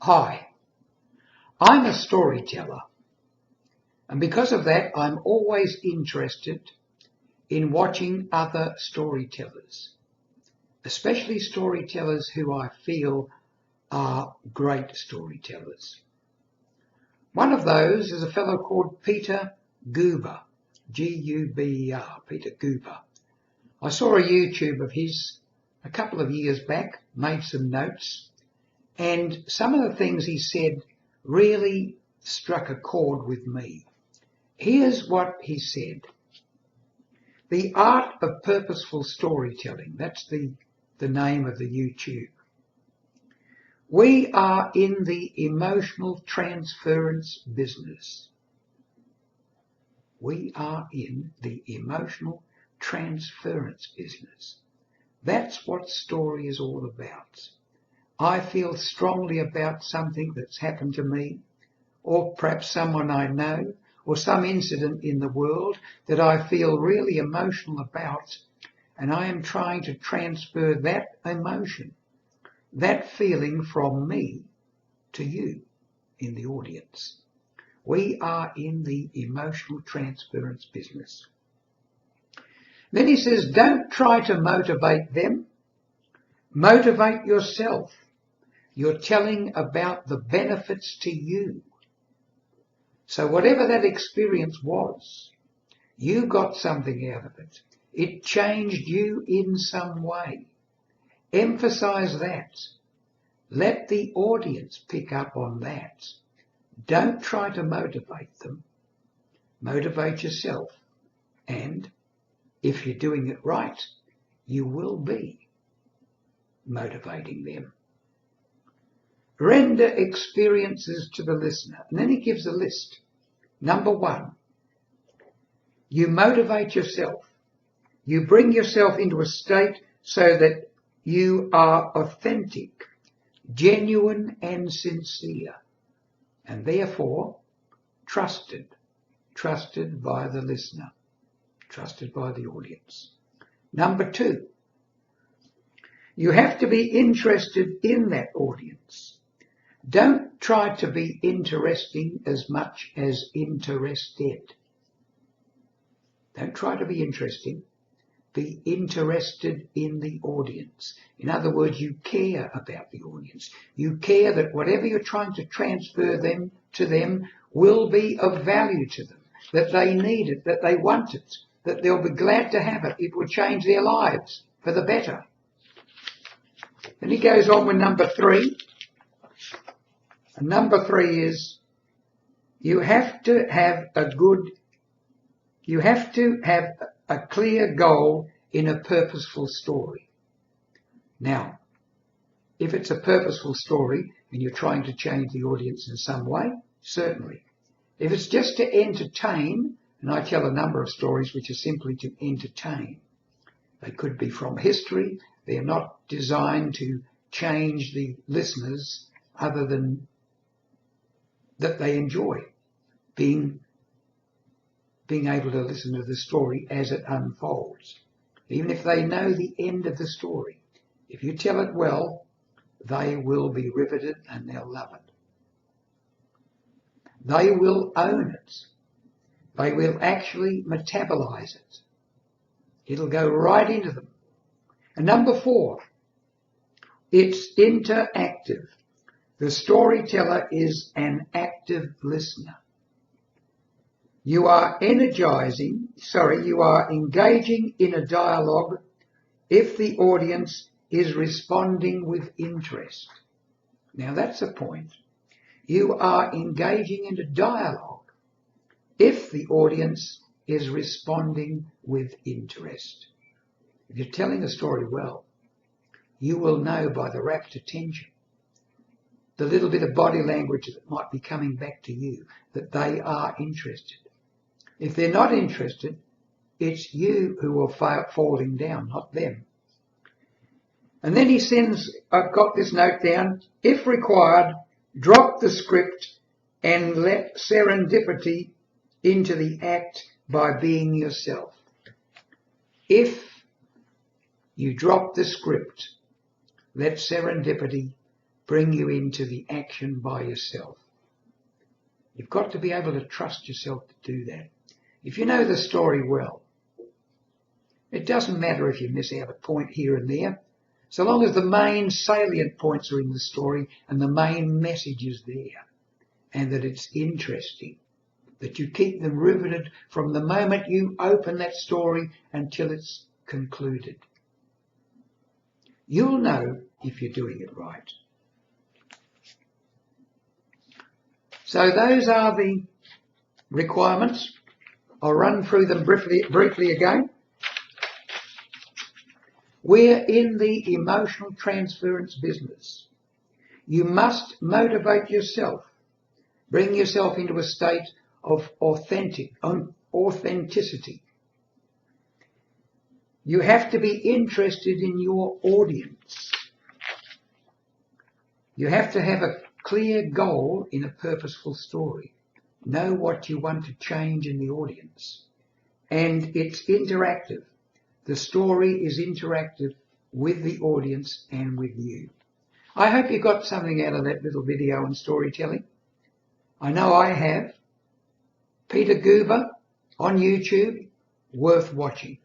Hi, I'm a storyteller, and because of that I'm always interested in watching other storytellers, especially storytellers who I feel are great storytellers. One of those is a fellow called Peter Guber, G-U-B-E-R, Peter Guber. I saw a YouTube of his a couple of years back, made some notes, and some of the things he said really struck a chord with me. Here's what he said. The art of purposeful storytelling, that's the name of the YouTube. We are in the emotional transference business. We are in the emotional transference business. That's what story is all about. I feel strongly about something that's happened to me, or perhaps someone I know, or some incident in the world that I feel really emotional about, and I am trying to transfer that emotion, that feeling from me to you in the audience. We are in the emotional transference business. Then he says, don't try to motivate them. Motivate yourself. You're telling about the benefits to you. So whatever that experience was, you got something out of it. It changed you in some way. Emphasize that. Let the audience pick up on that. Don't try to motivate them. Motivate yourself. And if you're doing it right, you will be motivating them. Render experiences to the listener. And then he gives a list. Number 1, you motivate yourself. You bring yourself into a state so that you are authentic, genuine and sincere, and therefore trusted by the listener, trusted by the audience. Number 2, you have to be interested in that audience. Don't try to be interesting as much as interested. Don't try to be interesting. Be interested in the audience. In other words, you care about the audience. You care that whatever you're trying to transfer to them will be of value to them, that they need it, that they want it, that they'll be glad to have it. It will change their lives for the better. And he goes on with number 3. And number 3 is you have to have a clear goal in a purposeful story. Now, if it's a purposeful story and you're trying to change the audience in some way, certainly. If it's just to entertain, and I tell a number of stories which are simply to entertain. They could be from history. They're not designed to change the listeners other than that they enjoy being able to listen to the story as it unfolds. Even if they know the end of the story, if you tell it well, they will be riveted and they'll love it. They will own it. They will actually metabolize it. It'll go right into them. And number 4, it's interactive. The storyteller is an active listener. You are engaging in a dialogue if the audience is responding with interest. Now that's a point. You are engaging in a dialogue if the audience is responding with interest. If you're telling a story well, you will know by the rapt attention, the little bit of body language that might be coming back to you, that they are interested. If they're not interested, it's you who are falling down, not them. And then he sends, I've got this note down, if required, drop the script and let serendipity into the act by being yourself. If you drop the script, let serendipity bring you into the action by yourself. You've got to be able to trust yourself to do that. If you know the story well, it doesn't matter if you miss out a point here and there, so long as the main salient points are in the story and the main message is there, and that it's interesting, that you keep them riveted from the moment you open that story until it's concluded. You'll know if you're doing it right. So those are the requirements. I'll run through them briefly again. We're in the emotional transference business. You must motivate yourself. Bring yourself into a state of authenticity. You have to be interested in your audience. You have to have a clear goal in a purposeful story. Know what you want to change in the audience. And it's interactive. The story is interactive with the audience and with you. I hope you got something out of that little video on storytelling. I know I have. Peter Goober on YouTube, worth watching.